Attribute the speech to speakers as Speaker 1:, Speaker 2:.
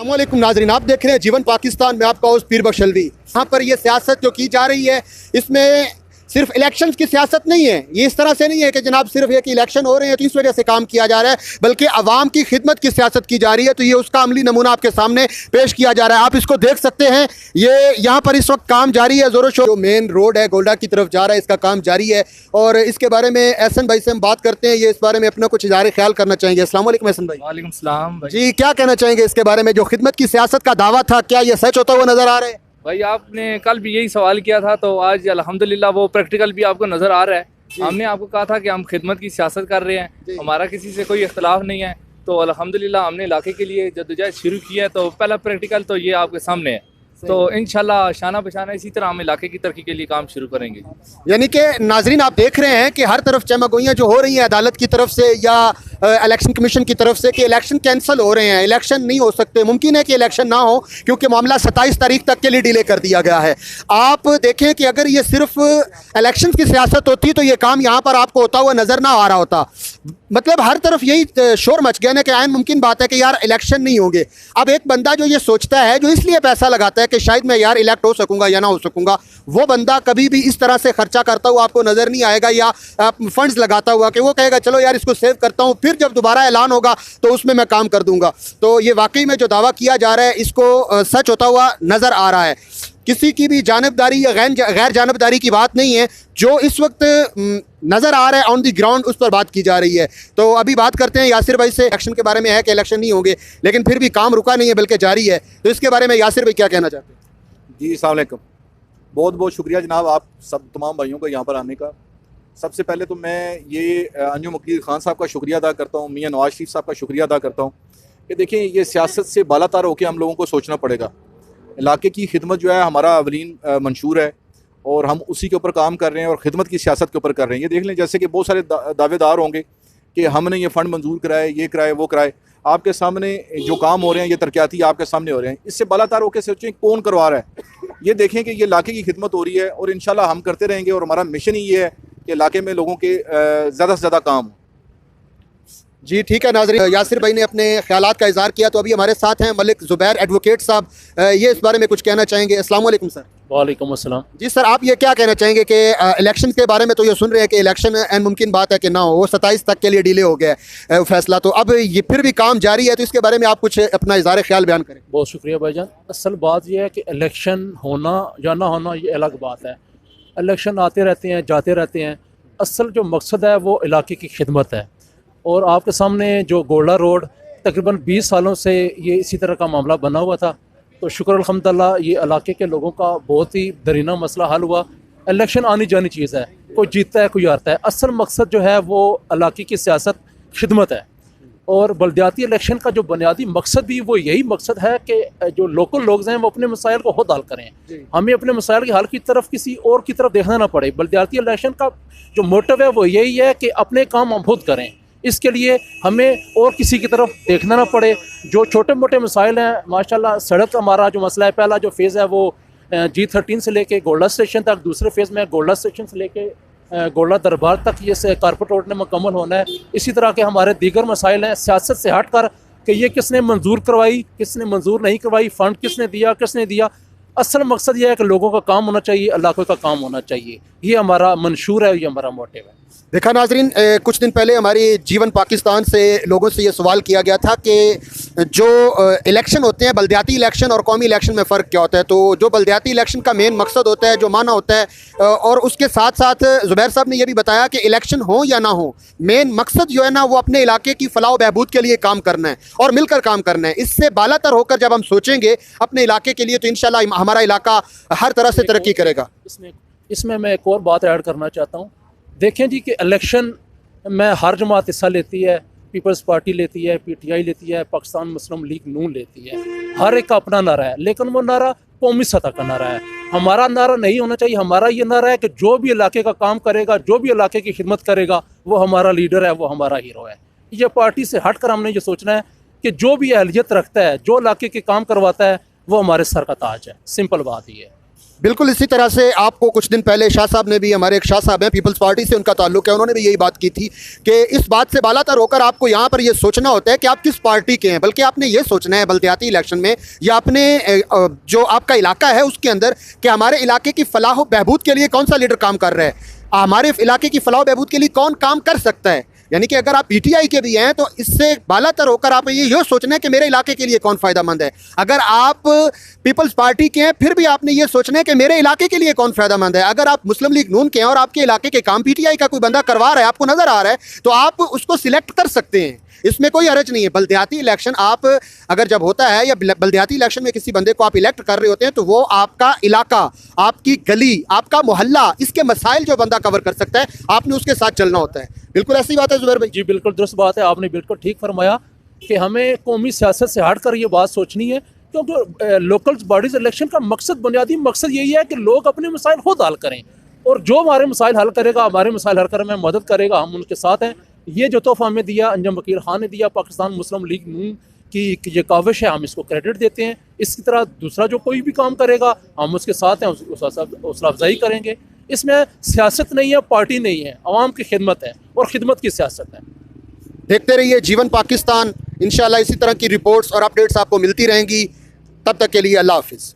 Speaker 1: अस्सलामुअलैकुम नाज़रीन, आप देख रहे हैं जीवन पाकिस्तान में आपका होस्ट पीर बख्श अलवी। यहाँ पर ये सियासत जो की जा रही है इसमें सिर्फ इलेक्शंस की सियासत नहीं है। ये इस तरह से नहीं है कि जनाब सिर्फ एक इलेक्शन हो रहे हैं तो इस वजह से काम किया जा रहा है, बल्कि आवाम की खिदमत की सियासत की जा रही है। तो ये उसका अमली नमूना आपके सामने पेश किया जा रहा है। आप इसको देख सकते हैं, ये यहाँ पर इस वक्त काम जारी है जोरों शोर। जो मेन रोड है गोल्डा की तरफ जा रहा है, इसका काम जारी है और इसके बारे में एहसन भाई से हम बात करते हैं। ये इस बारे में अपना कुछ इज़हार ख्याल करना चाहेंगे। अस्सलाम वालेकुम एहसन भाई।
Speaker 2: वालेकुम सलाम भाई।
Speaker 1: जी, क्या कहना चाहेंगे इसके बारे में? जो खिदमत की सियासत का दावा था, क्या ये सच होता हुआ नजर आ रहा है?
Speaker 2: भाई आपने कल भी यही सवाल किया था, तो आज अल्हम्दुलिल्लाह वो प्रैक्टिकल भी आपको नज़र आ रहा है। हमने आपको कहा था कि हम खिदमत की सियासत कर रहे हैं, हमारा किसी से कोई इख्तलाफ नहीं है। तो अल्हम्दुलिल्लाह हमने इलाके के लिए जद्दोजहद शुरू की है। तो पहला प्रैक्टिकल तो ये आपके सामने है। तो इंशाल्लाह शाना बशाना इसी तरह हम इलाके की तरक्की के लिए काम शुरू करेंगे।
Speaker 1: यानी कि नाजरीन आप देख रहे हैं कि हर तरफ चमगोइयाँ जो हो रही हैं अदालत की तरफ से या इलेक्शन कमीशन की तरफ से कि इलेक्शन कैंसिल हो रहे हैं, इलेक्शन नहीं हो सकते, मुमकिन है कि इलेक्शन ना हो क्योंकि मामला 27 तारीख तक के लिए डिले कर दिया गया है। आप देखें कि अगर ये सिर्फ इलेक्शन की सियासत होती तो ये काम यहाँ पर आपको होता हुआ नज़र ना आ रहा होता। मतलब हर तरफ यही शोर मच गया ना कि आयन मुमकिन बात है कि यार इलेक्शन नहीं होंगे। अब एक बंदा जो ये सोचता है, जो इसलिए पैसा लगाता है कि शायद मैं यार इलेक्ट हो सकूंगा या ना हो सकूंगा, वो बंदा कभी भी इस तरह से खर्चा करता हुआ आपको नज़र नहीं आएगा या फंड्स लगाता हुआ कि वो कहेगा चलो यार इसको सेव करता हूँ, फिर जब दोबारा ऐलान होगा तो उसमें मैं काम कर दूंगा। तो ये वाकई में जो दावा किया जा रहा है इसको सच होता हुआ नज़र आ रहा है। किसी की भी जानबदारी या गैर जानबदारी की बात नहीं है, जो इस वक्त नज़र आ रहा है ऑन दी ग्राउंड उस पर बात की जा रही है। तो अभी बात करते हैं यासिर भाई से। इलेक्शन के बारे में है कि इलेक्शन नहीं होंगे, लेकिन फिर भी काम रुका नहीं है बल्कि जारी है। तो इसके बारे में यासिर भाई क्या कहना चाहते हैं?
Speaker 3: जी अस्सलाम वालेकुम, बहुत बहुत शुक्रिया जनाब आप सब तमाम भाइयों का यहाँ पर आने का। सबसे पहले तो मैं ये अंजुम वकील ख़ान साहब का शुक्रिया अदा करता हूँ, मियाँ नवाज शरीफ साहब का शुक्रिया अदा करता हूँ कि देखें ये सियासत से बालातर होकर हम लोगों को सोचना पड़ेगा। इलाके की खिदमत जो है हमारा अवलीन मंशूर है और हम उसी के ऊपर काम कर रहे हैं और ख़िदमत की सियासत के ऊपर कर रहे हैं। ये देख लें जैसे कि बहुत सारे दावेदार होंगे कि हमने ये फ़ंड मंजूर कराए, ये कराए, वो कराए। आपके सामने जो काम हो रहे हैं ये तरक्याती आपके सामने हो रहे हैं। इससे बालातर होकर सोचें कौन करवा रहा है। ये देखें कि ये इलाके की खिदमत हो रही है और इंशाल्लाह हम करते रहेंगे और हमारा मिशन ही ये है कि इलाके में लोगों के ज़्यादा से ज़्यादा काम हो।
Speaker 1: जी ठीक है नाज़रीन, यासिर भाई ने अपने ख्यालात का इज़हार किया। तो अभी हमारे साथ हैं मलिक ज़ुबैर एडवोकेट साहब, ये इस बारे में कुछ कहना चाहेंगे। अस्सलाम वालेकुम सर।
Speaker 4: वालेकुम अस्सलाम।
Speaker 1: जी सर, आप ये क्या कहना चाहेंगे कि इलेक्शन के बारे में तो ये सुन रहे हैं कि इलेक्शन एन मुमकिन बात है कि ना हो, वो 27 तक के लिए डिले हो गया है फैसला, तो अब ये फिर भी काम जारी है, तो इसके बारे में आप कुछ अपना इज़हार ख्याल बयान करें।
Speaker 4: बहुत शुक्रिया भाईजान। असल बात यह है कि इलेक्शन होना या ना होना ये अलग बात है। इलेक्शन आते रहते हैं, जाते रहते हैं। असल जो मकसद है वो इलाके की खिदमत है। और आपके सामने जो गोल्डा रोड तकरीबन 20 सालों से ये इसी तरह का मामला बना हुआ था। तो शुक्र अल्हम्दुलिल्लाह ये इलाके के लोगों का बहुत ही दरीना मसला हल हुआ। इलेक्शन आनी जानी चीज़ है, कोई जीतता है कोई हारता है। असल मकसद जो है वो इलाके की सियासत खिदमत है। और बल्दियाती इलेक्शन का जो बुनियादी मकसद भी वो यही मकसद है कि जो लोकल लोग हैं वो अपने मसाइल को खुद हल करें। हमें अपने मसाइल के हल की तरफ किसी और की तरफ देखना ना पड़े। बल्दियाती इलेक्शन का जो मोटिव है वो यही है कि अपने काम हम खुद करें। इसके लिए हमें और किसी की तरफ देखना ना पड़े। जो छोटे मोटे मसाइल हैं, माशाल्लाह सड़क हमारा जो मसला है, पहला जो फेज़ है वो G13 से लेके गोल्डा स्टेशन तक, दूसरे फेज़ में गोल्डा स्टेशन से लेके गोल्डा दरबार तक ये कारपेट रोड ने मुकम्मल होना है। इसी तरह के हमारे दीगर मसाइल हैं सियासत से हट कर कि ये किसने मंजूर करवाई, किसने मंजूर नहीं करवाई, फ़ंड किसने दिया, किसने दिया। असल मकसद ये है कि लोगों का काम होना चाहिए, इलाकों का काम होना चाहिए। ये हमारा मंशूर है, ये हमारा मोटिव है।
Speaker 1: देखा नाजरीन, कुछ दिन पहले हमारी जीवन पाकिस्तान से लोगों से ये सवाल किया गया था कि जो इलेक्शन होते हैं, बल्दियाती इलेक्शन और कौमी इलेक्शन में फ़र्क क्या होता है। तो जो बल्दियाती इलेक्शन का मेन मकसद होता है, जो माना होता है, और उसके साथ साथ ज़ुबैर साहब ने यह भी बताया कि इलेक्शन हो या ना हो, मेन मकसद जो है ना वो अपने इलाके की फ़लाह बहबूद के लिए काम करना है और मिलकर काम करना है। इससे बालातर होकर जब हम सोचेंगे अपने इलाके के लिए तो इंशाल्लाह हमारा इलाका हर तरह से तरक्की करेगा।
Speaker 4: इसमें मैं एक और बात ऐड करना चाहता हूँ। देखें जी कि इलेक्शन में हर जमात हिस्सा लेती है, पीपल्स पार्टी लेती है, PTI लेती है, पाकिस्तान मुस्लिम लीग नून लेती है। हर एक का अपना नारा है, लेकिन वो नारा कौमी सतह का नारा है। हमारा नारा नहीं होना चाहिए। हमारा ये नारा है कि जो भी इलाके का काम करेगा, जो भी इलाके की खिदमत करेगा, वो हमारा लीडर है, वो हमारा हीरो है। ये पार्टी से हट कर हमने ये सोचना है कि जो भी अहलियत रखता है, जो इलाके के काम करवाता है, वो हमारे सर का ताज है। सिंपल बात ही है।
Speaker 1: बिल्कुल इसी तरह से आपको कुछ दिन पहले शाह साहब ने भी, हमारे एक शाह साहब हैं पीपल्स पार्टी से उनका ताल्लुक है, उन्होंने भी यही बात की थी कि इस बात से बालातर होकर आपको यहाँ पर ये सोचना होता है कि आप किस पार्टी के हैं, बल्कि आपने ये सोचना है बल्दियाती इलेक्शन में या अपने जो आपका इलाका है उसके अंदर कि हमारे इलाके की फलाह व बहबूद के लिए कौन सा लीडर काम कर रहा है, हमारे इलाके की फलाह व बहबूद के लिए कौन काम कर सकता है। यानी कि अगर आप पीटीआई के भी हैं तो इससे बालातर होकर आप ये सोचना है कि मेरे इलाके के लिए कौन फ़ायदेमंद है। अगर आप पीपल्स पार्टी के हैं फिर भी आपने ये सोचना है कि मेरे इलाके के लिए कौन फ़ायदेमंद है। अगर आप मुस्लिम लीग नून के हैं और आपके इलाके के काम पीटीआई का कोई बंदा करवा रहा है, आपको नज़र आ रहा है, तो आप उसको सिलेक्ट कर सकते हैं, इसमें कोई हरज नहीं है। बल्दियाती इलेक्शन आप अगर जब होता है या बल्दियाती इलेक्शन में किसी बंदे को आप इलेक्ट कर रहे होते हैं तो वो आपका इलाका, आपकी गली, आपका मोहल्ला, इसके मसाइल जो बंदा कवर कर सकता है आपने उसके साथ चलना होता है। बिल्कुल ऐसी बात है ज़ुबैर भाई।
Speaker 4: जी बिल्कुल दुरुस्त बात है, आपने बिल्कुल ठीक फरमाया कि हमें कौमी सियासत से हट कर ये बात सोचनी है, क्योंकि लोकल बॉडीज़ इलेक्शन का मकसद, बुनियादी मकसद यही है कि लोग अपने मसाइल खुद हल करें, और जो हमारे मसाइल हल करेगा, हमारे मसाइल हल करने में मदद करेगा, हम उनके साथ हैं। ये जो तोहफा हमें दिया अंजम वकील खान ने दिया, पाकिस्तान मुस्लिम लीग नून की ये काविश है, हम इसको क्रेडिट देते हैं। इसी तरह दूसरा जो कोई भी काम करेगा हम उसके साथ हैं, हौसला अफजाई करेंगे। इसमें सियासत नहीं है, पार्टी नहीं है, आवाम की खिदमत है और खिदमत की सियासत है।
Speaker 1: देखते रहिए जीवन पाकिस्तान, इंशाल्लाह इसी तरह की रिपोर्ट्स और अपडेट्स आपको मिलती रहेंगी। तब तक के लिए अल्लाह हाफिज़।